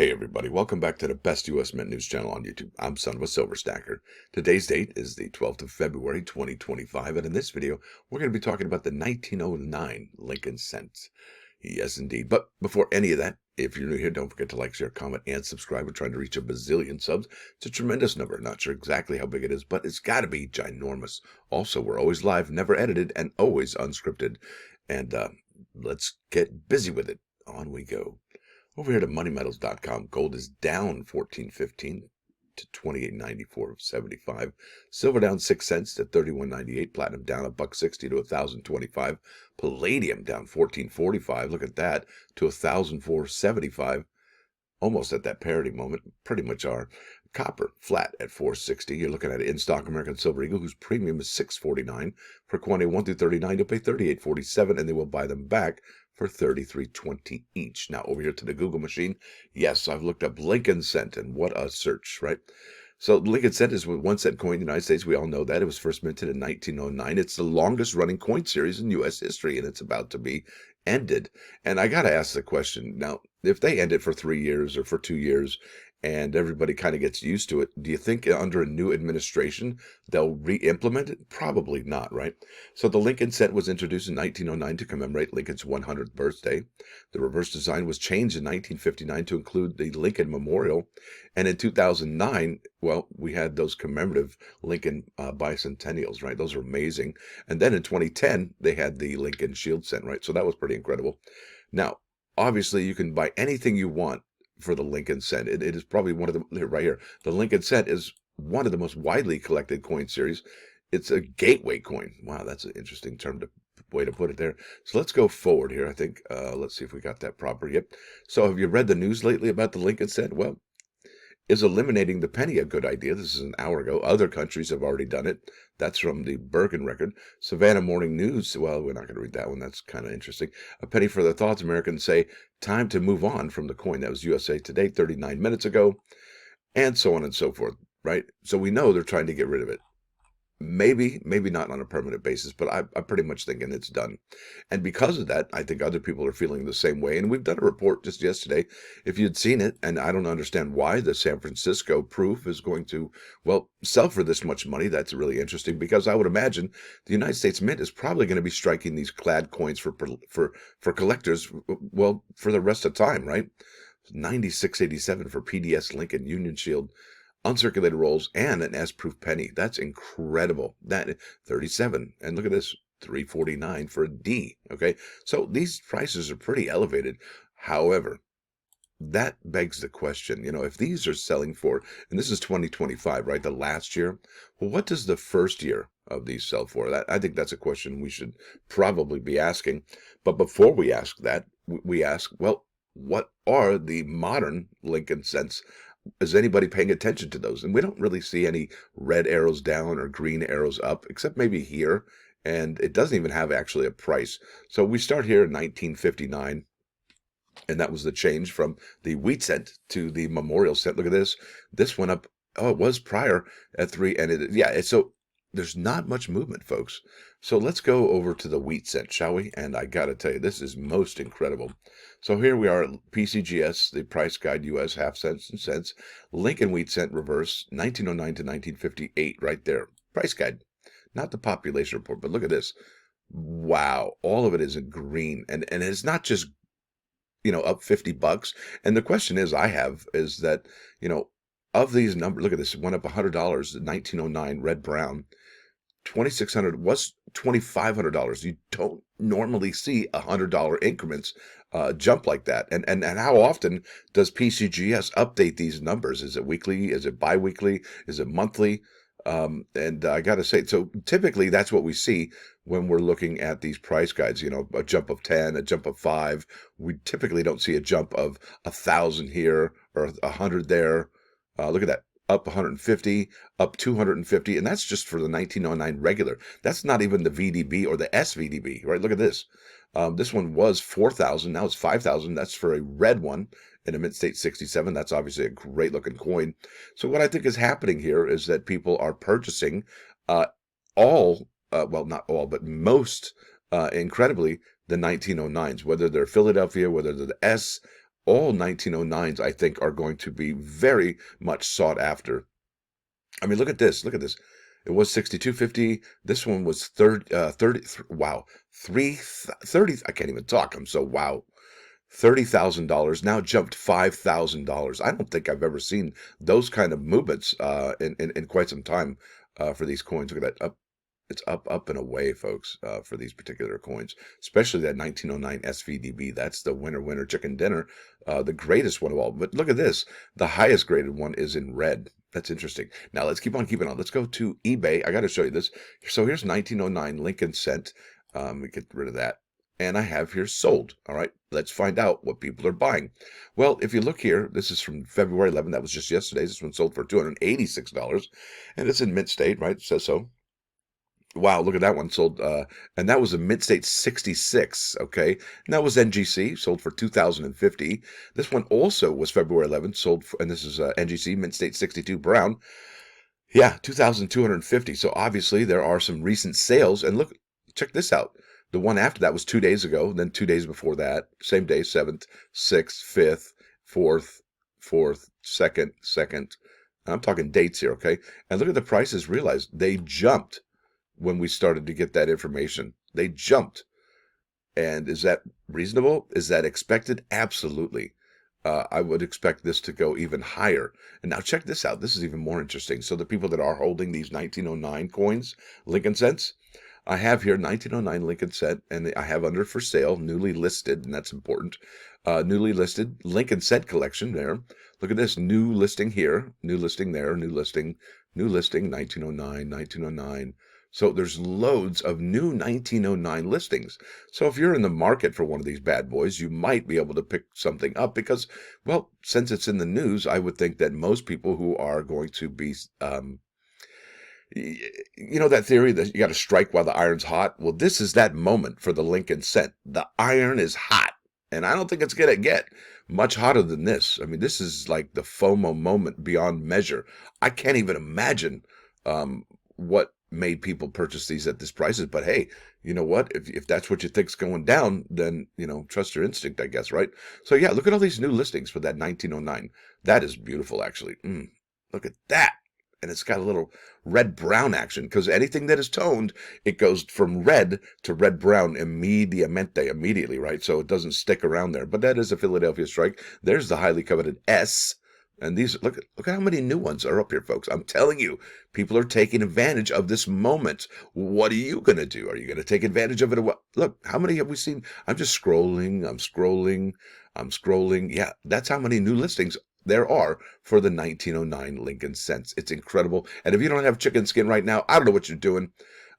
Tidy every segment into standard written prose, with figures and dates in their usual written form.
Hey everybody, welcome back to the best U.S. Mint news channel on YouTube. I'm Son of a Silver Stacker. Today's date is the 12th of February, 2025, and in this video, we're going to be talking about the 1909 Lincoln cent. Yes, indeed. But before any of that, if you're new here, don't forget to like, share, comment, and subscribe. We're trying to reach a bazillion subs. It's a tremendous number. Not sure exactly how big it is, but it's got to be ginormous. Also, we're always live, never edited, and always unscripted. And let's get busy with it. On we go. Over here to moneymetals.com, gold is down 14.15 to 28.94.75. Silver down 6 cents to 31.98. Platinum down $1.60 to 1,025. Palladium down 14.45. Look at that, to 1,004.75. Almost at that parity moment, pretty much are. Copper flat at 460. You're looking at an in-stock American Silver Eagle whose premium is 649. For quantity 1 through 39, you'll pay 38.47, and they will buy them back for 33.20 each. Now over here to the Google machine. Yes, I've looked up Lincoln cent, and what a search, right? So Lincoln cent is 1 cent coin in the United States. We all know that. It was first minted in 1909. It's the longest running coin series in U.S. history, and it's about to be ended. And I got to ask the question now, if they end it for 3 years or for 2 years and everybody kind of gets used to it, do you think under a new administration they'll re-implement it? Probably not, right? So the Lincoln cent was introduced in 1909 to commemorate Lincoln's 100th birthday. The reverse design was changed in 1959 to include the Lincoln Memorial. And in 2009, well, we had those commemorative Lincoln bicentennials, right? Those are amazing. And then in 2010, they had the Lincoln Shield cent, right? So that was pretty incredible. Now, obviously, you can buy anything you want for the Lincoln cent. It is probably one of the, right here, the Lincoln cent is one of the most widely collected coin series. It's a gateway coin. Wow, that's an interesting way to put it there. So let's go forward here, I think. Let's see if we got that proper. Yep. So have you read the news lately about the Lincoln cent? Well, is eliminating the penny a good idea? This is an hour ago. Other countries have already done it. That's from the Bergen record. Savannah Morning News. Well, we're not going to read that one. That's kind of interesting. A penny for the thoughts. Americans say time to move on from the coin. That was USA Today 39 minutes ago. And so on and so forth, right? So we know they're trying to get rid of it. Maybe not on a permanent basis, but I'm pretty much thinking it's done. And because of that, I think other people are feeling the same way. And we've done a report just yesterday. If you'd seen it, and I don't understand why the San Francisco proof is going to, well, sell for this much money. That's really interesting because I would imagine the United States Mint is probably going to be striking these clad coins for collectors, well, for the rest of time, right? 96.87 for PDS Lincoln Union Shield. Uncirculated rolls and an S-proof penny. That's incredible. That 37. And look at this, 349 for a D. Okay. So these prices are pretty elevated. However, that begs the question, if these are selling for, and this is 2025, right? The last year. Well, what does the first year of these sell for? I think that's a question we should probably be asking. But before we ask that, we ask, well, what are the modern Lincoln cents? Is anybody paying attention to those? And we don't really see any red arrows down or green arrows up, except maybe here. And it doesn't even have actually a price. So we start here in 1959. And that was the change from the wheat cent to the memorial cent. Look at this. This went up. Oh, it was prior at 3. And so there's not much movement, folks. So let's go over to the wheat cent, shall we? And I got to tell you, this is most incredible. So here we are at PCGS, the price guide US, half cents and cents. Lincoln wheat cent reverse, 1909 to 1958, right there. Price guide, not the population report, but look at this. Wow, all of it is in green. And it's not just, up $50. And the question is that, of these numbers, look at this, it went up $100, 1909, red brown. 2,600 was $2,500. You don't normally see $100 increments jump like that. And how often does PCGS update these numbers? Is it weekly? Is it biweekly? Is it monthly? And I got to say, so typically that's what we see when we're looking at these price guides, a jump of 10, a jump of 5. We typically don't see a jump of 1,000 here or 100 there. Look at that. Up 150, up 250, and that's just for the 1909 regular. That's not even the VDB or the SVDB, right? Look at this. This one was 4,000, now it's 5,000. That's for a red one in a Mint State 67. That's obviously a great looking coin. So what I think is happening here is that people are purchasing well, not all, but most, incredibly, the 1909s, whether they're Philadelphia, whether they're the S, all 1909s, I think, are going to be very much sought after. I mean, look at this. Look at this. It was 62.50. This one was 30. Wow. 30. I can't even talk. I'm so wow. $30,000 now jumped $5,000. I don't think I've ever seen those kind of movements in quite some time for these coins. Look at that. It's up and away, folks, for these particular coins, especially that 1909 SVDB. That's the winner chicken dinner, the greatest one of all. But look at this. The highest graded one is in red. That's interesting. Now let's keep on keeping on. Let's go to eBay. I got to show you this. So here's 1909 Lincoln cent. We get rid of that. And I have here sold. All right, let's find out what people are buying. Well, if you look here, this is from February 11th. That was just yesterday. This one sold for $286, and it's in mint state, right? It says so. Wow, look at that one sold, and that was a mint state 66, okay? And that was NGC, sold for 2,050. This one also was February 11th, sold for, and this is NGC, mint state 62 brown. Yeah, 2,250. So obviously there are some recent sales, and look, check this out. The one after that was 2 days ago, then 2 days before that, same day, 7th, 6th, 5th, 4th, 4th, 2nd. I'm talking dates here, okay? And look at the prices, realize they jumped when we started to get that information. They jumped. And is that reasonable? Is that expected? Absolutely. I would expect this to go even higher. And now check this out. This is even more interesting. So the people that are holding these 1909 coins, Lincoln cents, I have here 1909 Lincoln cent, and I have under for sale, newly listed, and that's important. Newly listed Lincoln cent collection there. Look at this, new listing here, new listing there, new listing, 1909, 1909. So there's loads of new 1909 listings. So if you're in the market for one of these bad boys, you might be able to pick something up because, well, since it's in the news, I would think that most people who are going to be, you know that theory that you got to strike while the iron's hot? Well, this is that moment for the Lincoln cent. The iron is hot, and I don't think it's going to get much hotter than this. I mean, this is like the FOMO moment beyond measure. I can't even imagine what made people purchase these at this prices. But hey, you know what? If that's what you think's going down, then, you know, trust your instinct, I guess, right? So yeah, look at all these new listings for that 1909. That is beautiful, actually. Look at that. And it's got a little red-brown action, because anything that is toned, it goes from red to red-brown immediately, right? So it doesn't stick around there. But that is a Philadelphia strike. There's the highly coveted S. And these, look at how many new ones are up here, folks. I'm telling you, people are taking advantage of this moment. What are you going to do? Are you going to take advantage of it? Look, how many have we seen? I'm just scrolling. I'm scrolling. Yeah, that's how many new listings there are for the 1909 Lincoln cents. It's incredible. And if you don't have chicken skin right now, I don't know what you're doing.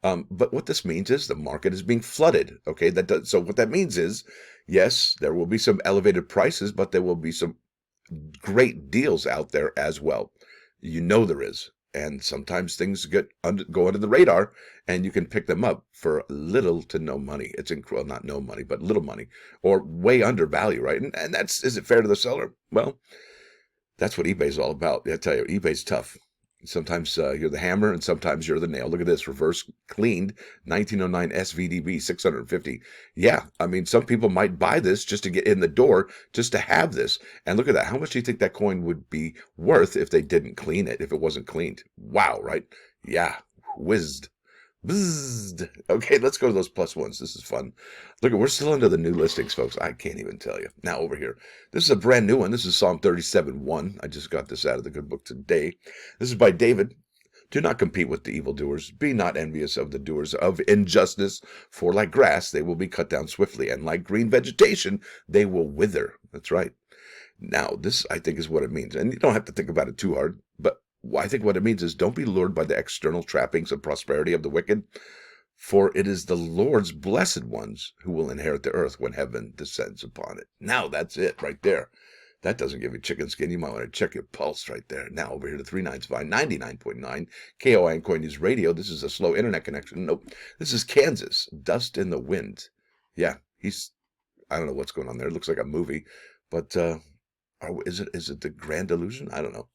But what this means is the market is being flooded. Okay, so what that means is, yes, there will be some elevated prices, but there will be some great deals out there as well. You know there is. And sometimes things go under the radar, and you can pick them up for little to no money. It's incredible, not no money, but little money, or way under value, right? And is it fair to the seller? Well, that's what eBay's all about. I tell you, eBay's tough. Sometimes you're the hammer, and sometimes you're the nail. Look at this, reverse cleaned 1909 SVDB 650. Yeah, I mean, some people might buy this just to get in the door, just to have this. And look at that. How much do you think that coin would be worth if they didn't clean it, if it wasn't cleaned? Wow, right? Yeah, whizzed. Bzzzt. Okay, let's go to those plus ones. This is fun. Look, we're still into the new listings, folks. I can't even tell you. Now, over here. This is a brand new one. This is Psalm 37:1. I just got this out of the good book today. This is by David. Do not compete with the evildoers. Be not envious of the doers of injustice, for like grass they will be cut down swiftly, and like green vegetation they will wither. That's right. Now, this, I think, is what it means. And you don't have to think about it too hard, but I think what it means is don't be lured by the external trappings of prosperity of the wicked, for it is the Lord's blessed ones who will inherit the earth when heaven descends upon it. Now, that's it right there. That doesn't give you chicken skin. You might want to check your pulse right there. Now, over here to 395, 99.9, KOI and Coin News Radio. This is a slow internet connection. Nope. This is Kansas. Dust in the wind. Yeah, I don't know what's going on there. It looks like a movie, but is it the Grand Illusion? I don't know.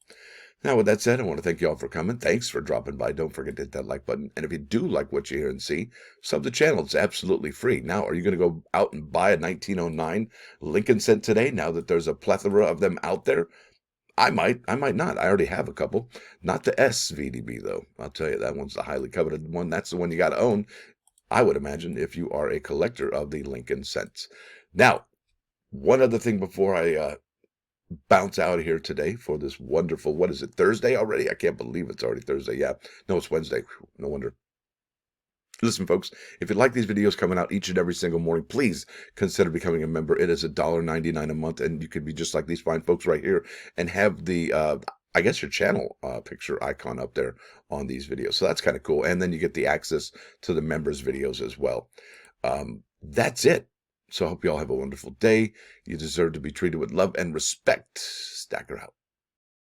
Now, with that said, I want to thank you all for coming. Thanks for dropping by. Don't forget to hit that like button. And if you do like what you hear and see, sub the channel. It's absolutely free. Now, are you going to go out and buy a 1909 Lincoln cent today now that there's a plethora of them out there? I might not. I already have a couple. Not the SVDB, though. I'll tell you, that one's the highly coveted one. That's the one you got to own, I would imagine, if you are a collector of the Lincoln cents. Now, one other thing before I bounce out of here today for this wonderful, what is it, Thursday already? I can't believe it's already Thursday. Yeah, no, it's Wednesday. Whew, no wonder. Listen, folks, if you like these videos coming out each and every single morning, please consider becoming a member. It is $1.99 a month, and you could be just like these fine folks right here and have the, I guess, your channel picture icon up there on these videos. So that's kind of cool. And then you get the access to the members' videos as well. That's it. So I hope you all have a wonderful day. You deserve to be treated with love and respect. Stacker out.